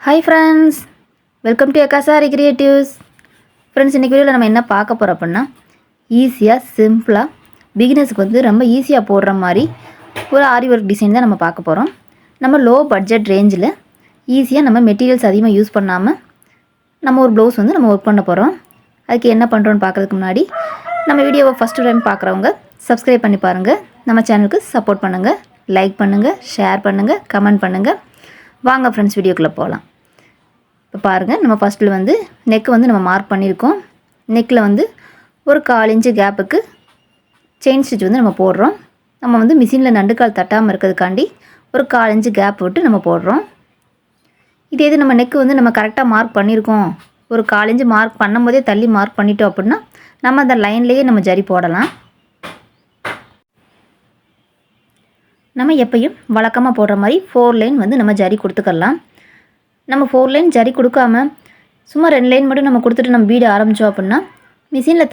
Hi friends, welcome to எக்காசாரி creatives. Friends, இன்றைக்கி வீடியோவில் நம்ம என்ன பார்க்க போகிறோம் அப்படின்னா, ஈஸியாக சிம்பிளாக பிகினர்ஸுக்கு வந்து ரொம்ப ஈஸியாக போடுற மாதிரி ஒரு ஆரி ஒர்க் டிசைன் தான் நம்ம பார்க்க போகிறோம். நம்ம லோ பட்ஜெட் ரேஞ்சில் ஈஸியாக நம்ம மெட்டீரியல்ஸ் அதிகமாக யூஸ் பண்ணாமல் நம்ம ஒரு ப்ளவுஸ் வந்து நம்ம ஒர்க் பண்ண போகிறோம். அதுக்கு என்ன பண்ணுறோன்னு பார்க்குறதுக்கு முன்னாடி நம்ம வீடியோவை ஃபஸ்ட்டு டைம் பார்க்குறவங்க சப்ஸ்கிரைப் பண்ணி பாருங்கள், நம்ம சேனலுக்கு சப்போர்ட் பண்ணுங்கள், லைக் பண்ணுங்கள், ஷேர் பண்ணுங்கள், கமெண்ட் பண்ணுங்கள். வாங்க ஃப்ரெண்ட்ஸ், வீடியோக்குள்ளே போகலாம். இப்போ பாருங்கள், நம்ம ஃபஸ்ட்டில் வந்து நெக்கு வந்து நம்ம மார்க் பண்ணியிருக்கோம். நெக்கில் வந்து ஒரு 1/4 இன்ச்சு கேப்புக்கு செயின் ஸ்டிச் வந்து நம்ம போடுறோம். நம்ம வந்து மிஷினில் நண்டுக்கால் தட்டாமல் இருக்கிறதுக்காண்டி ஒரு 1/4 இன்ச்சு கேப் விட்டு நம்ம போடுறோம். இதே இது நம்ம நெக்கு வந்து நம்ம கரெக்டாக மார்க் பண்ணியிருக்கோம், ஒரு 1/4 இன்ச்சு மார்க் பண்ணும் போதே தள்ளி மார்க் பண்ணிட்டோம் அப்படின்னா நம்ம அந்த லைன்லேயே நம்ம ஜரி போடலாம். நம்ம எப்பயும் வழக்கமாக போடுற மாதிரி 4 லைன் வந்து நம்ம ஜரி கொடுத்துக்கலாம். நம்ம 4 லைன் ஜரி கொடுக்காம சும்மா 2 லைன் மட்டும் நம்ம கொடுத்துட்டு நம்ம பீடு ஆரம்பித்தோம் அப்படின்னா மிஷினில்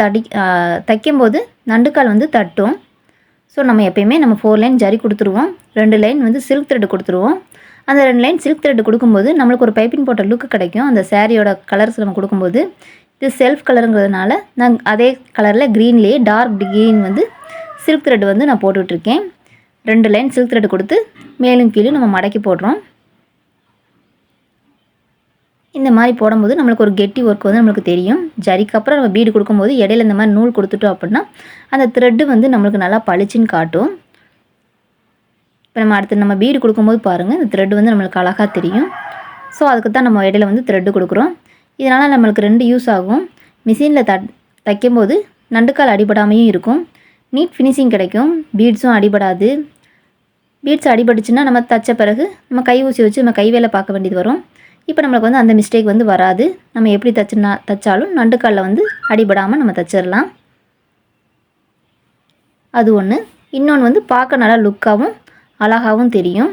தைக்கும்போது நண்டுக்கால் வந்து தட்டும். ஸோ நம்ம எப்பயுமே நம்ம 4 லைன் ஜரி கொடுத்துருவோம், 2 லைன் வந்து சில்க் த்ரெட் கொடுத்துருவோம். அந்த 2 லைன் சில்க் த்ரெட் கொடுக்கும்போது நம்மளுக்கு ஒரு பைப்பிங் போட்ட லுக்கு கிடைக்கும். அந்த சாரியோட கலர்ஸ் நம்ம கொடுக்கும்போது இது செல்ஃப் கலருங்கிறதுனால நான் அதே கலரில் க்ரீன்லேயே டார்க் க்ரீன் வந்து சில்க் த்ரெட் வந்து நான் போட்டுட்ருக்கேன். 2 லைன் சில்க் த்ரெட் கொடுத்து மேலும் கீழும் நம்ம மடக்கி போடுறோம். இந்த மாதிரி போடும்போது நம்மளுக்கு ஒரு கெட்டி ஒர்க் வந்து நம்மளுக்கு தெரியும். ஜரிக்கு அப்புறம் நம்ம பீடு கொடுக்கும்போது இடையில இந்த மாதிரி நூல் கொடுத்துட்டோம் அப்படின்னா அந்த த்ரெட்டு வந்து நம்மளுக்கு நல்லா பளிச்சுன்னு காட்டும். இப்போ நம்ம அடுத்து நம்ம பீடு கொடுக்கும்போது பாருங்கள், இந்த த்ரெட்டு வந்து நம்மளுக்கு அழகாக தெரியும். ஸோ அதுக்கு தான் நம்ம இடையில வந்து த்ரெட்டு கொடுக்குறோம். இதனால் நம்மளுக்கு 2 யூஸ் ஆகும். மிஷினில் தைக்கும்போது நண்டுக்கால் அடிபடாமையும் இருக்கும், நீட் ஃபினிஷிங் கிடைக்கும், பீட்ஸும் அடிபடாது. பீட்ஸ் அடிபட்டுச்சுன்னா நம்ம தைச்ச பிறகு நம்ம கை ஊசி வச்சு நம்ம கை வேலை பார்க்க வேண்டியது வரும். இப்போ நம்மளுக்கு வந்து அந்த மிஸ்டேக் வந்து வராது. நம்ம எப்படி தைச்சாலும் நண்டுக்காலில் வந்து அடிபடாமல் நம்ம தைச்சிடலாம். அது ஒன்று. இன்னொன்று வந்து பார்க்க நல்லா லுக்காகவும் அழகாகவும் தெரியும்.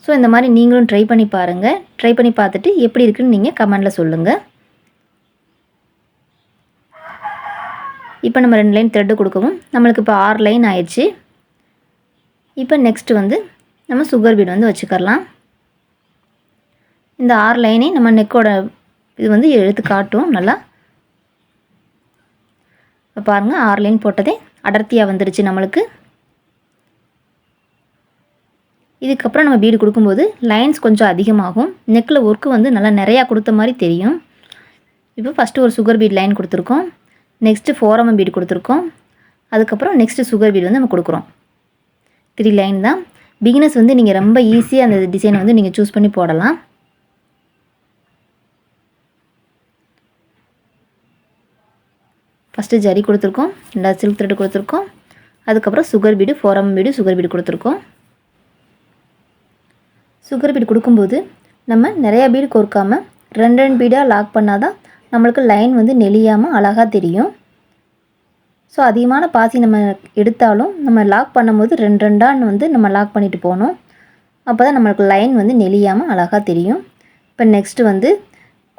ஸோ இந்த மாதிரி நீங்களும் ட்ரை பண்ணி பாருங்கள். ட்ரை பண்ணி பார்த்துட்டு எப்படி இருக்குன்னு நீங்கள் கமெண்டில் சொல்லுங்கள். இப்போ நம்ம 2 லைன் த்ரெட்டு கொடுக்கவும் நம்மளுக்கு இப்போ 6 லைன் ஆயிடுச்சு. இப்போ நெக்ஸ்ட்டு வந்து நம்ம சுகர் பீட் வந்து வச்சுக்கலாம். இந்த 6 லைனே நம்ம நெக்கோட இது வந்து எடுத்து காட்டும் நல்லா. இப்போ பாருங்கள், 6 லைன் போட்டதே அடர்த்தியாக வந்துடுச்சு நம்மளுக்கு. இதுக்கப்புறம் நம்ம பீடு கொடுக்கும்போது லைன்ஸ் கொஞ்சம் அதிகமாகும், நெக்கில் ஒர்க்கு வந்து நல்லா நிறையா கொடுத்த மாதிரி தெரியும். இப்போ ஃபஸ்ட்டு ஒரு சுகர் பீட் லைன் கொடுத்துருக்கோம், நெக்ஸ்ட்டு 4mm பீடு கொடுத்துருக்கோம், அதுக்கப்புறம் நெக்ஸ்ட்டு சுகர் பீடு வந்து நம்ம கொடுக்குறோம். 3 லைன் தான். பிகினர்ஸ் வந்து நீங்கள் ரொம்ப ஈஸியாக அந்த டிசைனை வந்து நீங்கள் சூஸ் பண்ணி போடலாம். ஃபஸ்ட்டு ஜரி கொடுத்துருக்கோம், 2வது சில்க் த்ரெட் கொடுத்துருக்கோம், அதுக்கப்புறம் sugar bead 4mm bead sugar bead கொடுத்துருக்கோம். சுகர் பீடு கொடுக்கும்போது நம்ம நிறையா பீடு கோர்க்காமல் 2 பீடாக லாக் பண்ணால் தான் நம்மளுக்கு லைன் வந்து நெளியாமல் அழகாக தெரியும். ஸோ அதிகமான பாசி நம்ம எடுத்தாலும் நம்ம லாக் பண்ணும்போது 2 வந்து நம்ம லாக் பண்ணிட்டு போகணும். அப்போ தான் நம்மளுக்கு லைன் வந்து நெளியாமல் அழகாக தெரியும். இப்போ நெக்ஸ்ட்டு வந்து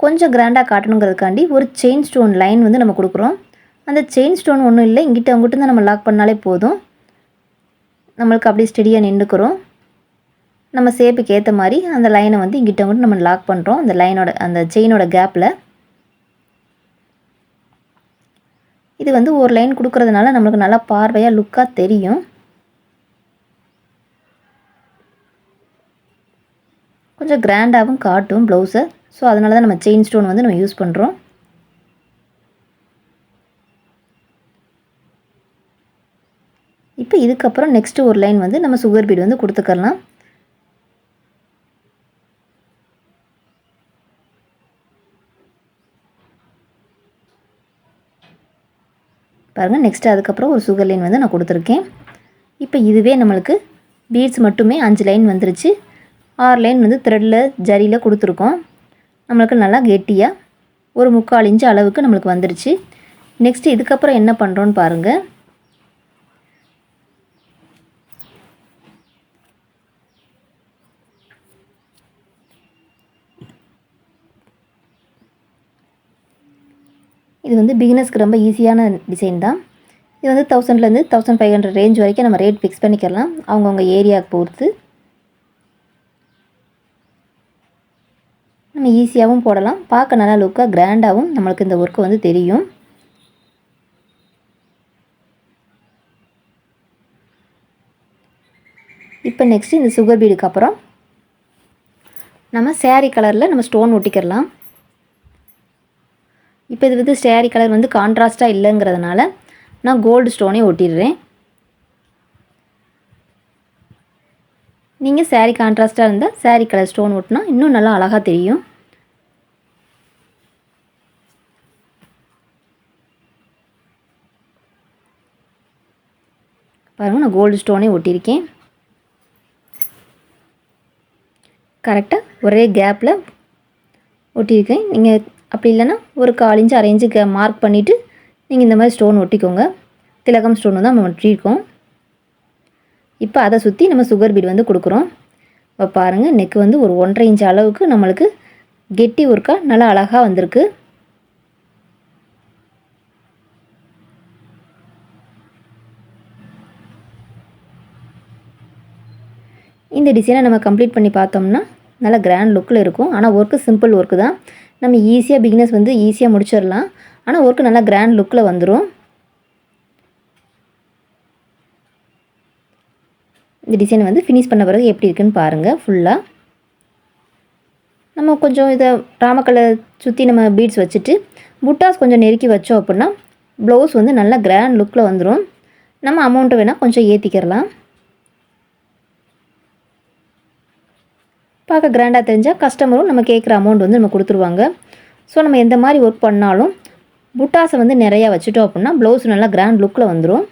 கொஞ்சம் கிராண்டாக காட்டணுங்கிறதுக்காண்டி ஒரு செயின் ஸ்டோன் லைன் வந்து நம்ம கொடுக்குறோம். அந்த செயின் ஸ்டோன் ஒன்றும் இல்லை, இங்கிட்ட அங்கிட்ட தான் நம்ம லாக் பண்ணாலே போதும். நம்மளுக்கு அப்படியே ஸ்டெடியாக நின்றுக்கிறோம். நம்ம ஷேப்புக்கு ஏற்ற மாதிரி அந்த லைனை வந்து இங்கிட்ட அங்கிட்ட நம்ம லாக் பண்ணுறோம், அந்த லைனோட அந்த செயினோட கேப்பில். இது வந்து ஒரு லைன் கொடுக்குறதுனால நம்மளுக்கு நல்லா பார்வையாக லுக்காக தெரியும். கொஞ்சம் கிராண்டாகவும் காட்டும் ப்ளவுஸை. ஸோ அதனால தான் நம்ம செயின் ஸ்டோன் வந்து நம்ம யூஸ் பண்ணுறோம். இப்போ இதுக்கப்புறம் நெக்ஸ்ட்டு ஒரு லைன் வந்து நம்ம சுகர் பீடு வந்து கொடுத்துக்கலாம். பாருங்கள், நெக்ஸ்ட்டு அதுக்கப்புறம் ஒரு சுகர் லைன் வந்து நான் கொடுத்துருக்கேன். இப்போ இதுவே நம்மளுக்கு பீட்ஸ் மட்டுமே 5 லைன் வந்துருச்சு. 6 லைன் வந்து த்ரெட்டில் ஜரியில் கொடுத்துருக்கோம். நம்மளுக்கு நல்லா கெட்டியாக ஒரு 3/4 இன்ச்சு அளவுக்கு நம்மளுக்கு வந்துருச்சு. நெக்ஸ்ட்டு இதுக்கப்புறம் என்ன பண்ணுறோன்னு பாருங்கள். இது வந்து பிகினர்ஸ்க்கு ரொம்ப ஈஸியான டிசைன் தான். இது வந்து 1000லேருந்து 1500 ரேஞ்ச் வரைக்கும் நம்ம ரேட் ஃபிக்ஸ் பண்ணிக்கலாம், அவங்கவுங்க ஏரியாவுக்கு பொறுத்து. நம்ம ஈஸியாகவும் போடலாம், பார்க்க நல்லா லுக்காக கிராண்டாகவும் நம்மளுக்கு இந்த ஒர்க்கு வந்து தெரியும். இப்போ நெக்ஸ்ட்டு இந்த சுகர் பீடுக்கு அப்புறம் நம்ம சேரீ கலரில் நம்ம ஸ்டோன் ஒட்டிக்கிறலாம். இப்போ இது வந்து சேரீ கலர் வந்து கான்ட்ராஸ்ட்டாக இல்லைங்கிறதுனால நான் கோல்டு ஸ்டோனே ஒட்டிடுறேன். நீங்கள் சேரீ கான்ட்ராஸ்ட்டாக இருந்தால் சேரீ கலர் ஸ்டோன் ஒட்டினா இன்னும் நல்லா அழகாக தெரியும். பாருங்கள், நான் கோல்டு ஸ்டோனே ஒட்டியிருக்கேன். கரெக்டாக ஒரே கேப்பில் ஒட்டியிருக்கேன். நீங்கள் அப்படி இல்லைன்னா ஒரு 1/4 இன்ச் 1/2 இன்ச்சு மார்க் பண்ணிவிட்டு நீங்கள் இந்த மாதிரி ஸ்டோன் ஒட்டிக்கோங்க. திலகம் ஸ்டோன் தான் நம்ம ஒட்டியிருக்கோம். இப்போ அதை சுற்றி நம்ம சுகர் பீட் வந்து கொடுக்குறோம். இப்போ பாருங்கள், நெக்கு வந்து ஒரு 1.5 இன்ச் அளவுக்கு நம்மளுக்கு கெட்டி ஒர்க்காக நல்லா அழகாக வந்திருக்கு. இந்த டிசைனை நம்ம கம்ப்ளீட் பண்ணி பார்த்தோம்னா நல்லா கிராண்ட் லுக்கில் இருக்கும். ஆனால் ஒர்க்கு சிம்பிள் ஒர்க்கு தான், நம்ம ஈஸியாக பிகினர்ஸ் வந்து ஈஸியாக முடிச்சிடலாம். ஆனால் ஒர்க்கு நல்லா கிராண்ட் லுக்கில் வந்துடும். இந்த டிசைன் வந்து ஃபினிஷ் பண்ண பிறகு எப்படி இருக்குன்னு பாருங்கள். ஃபுல்லாக நம்ம கொஞ்சம் இதை ராமக்கல்லை சுற்றி நம்ம பீட்ஸ் வச்சுட்டு புட்டாஸ் கொஞ்சம் நெருக்கி வச்சோம் அப்படின்னா ப்ளவுஸ் வந்து நல்லா கிராண்ட் லுக்கில் வந்துடும். நம்ம அமௌண்ட்டை வேணால் கொஞ்சம் ஏற்றிக்கிறலாம். பார்க்க கிராண்டாக தெரிஞ்சால் கஸ்டமரும் நம்ம கேட்குற அமௌண்ட் வந்து நம்ம கொடுத்துருவாங்க. ஸோ நம்ம எந்த மாதிரி ஒர்க் பண்ணாலும் புட்டாஸை வந்து நிறையா வச்சுட்டோம் அப்படின்னா ப்ளவுஸ் நல்லா கிராண்ட் லுக்கில் வந்துடும்.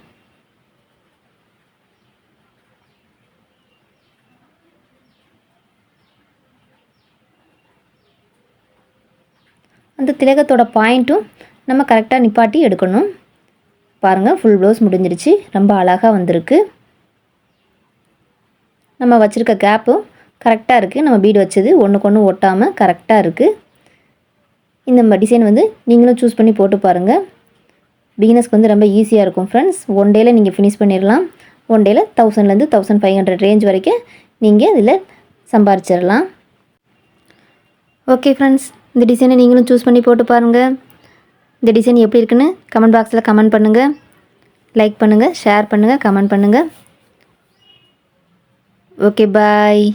அந்த திலகத்தோட பாயிண்ட்டும் நம்ம கரெக்டாக நிப்பாட்டி எடுக்கணும். பாருங்கள், ஃபுல் ப்ளவுஸ் முடிஞ்சிருச்சு. ரொம்ப அழகாக வந்திருக்கு. நம்ம வச்சுருக்க கேப்பும் கரெக்டாக இருக்குது. நம்ம பீடு வச்சது ஒன்றுக்கு ஒன்று ஒட்டாமல் கரெக்டாக இருக்குது. இந்த டிசைன் வந்து நீங்களும் சூஸ் பண்ணி போட்டு பாருங்கள். பிகினர்ஸ்க்கு வந்து ரொம்ப ஈஸியாக இருக்கும் ஃப்ரெண்ட்ஸ். 1 டேயில் நீங்கள் ஃபினிஷ் பண்ணிடலாம். 1 டேயில் 1000லேருந்து 1500 ரேஞ்ச் வரைக்கும் நீங்கள் இதில் சம்பாரிச்சிடலாம். ஓகே ஃப்ரெண்ட்ஸ், இந்த டிசைனை நீங்களும் சூஸ் பண்ணி போட்டு பாருங்கள். இந்த டிசைன் எப்படி இருக்குன்னு கமெண்ட் பாக்ஸில் கமெண்ட் பண்ணுங்கள். லைக் பண்ணுங்கள், ஷேர் பண்ணுங்கள், கமெண்ட் பண்ணுங்கள். ஓகே, பாய்.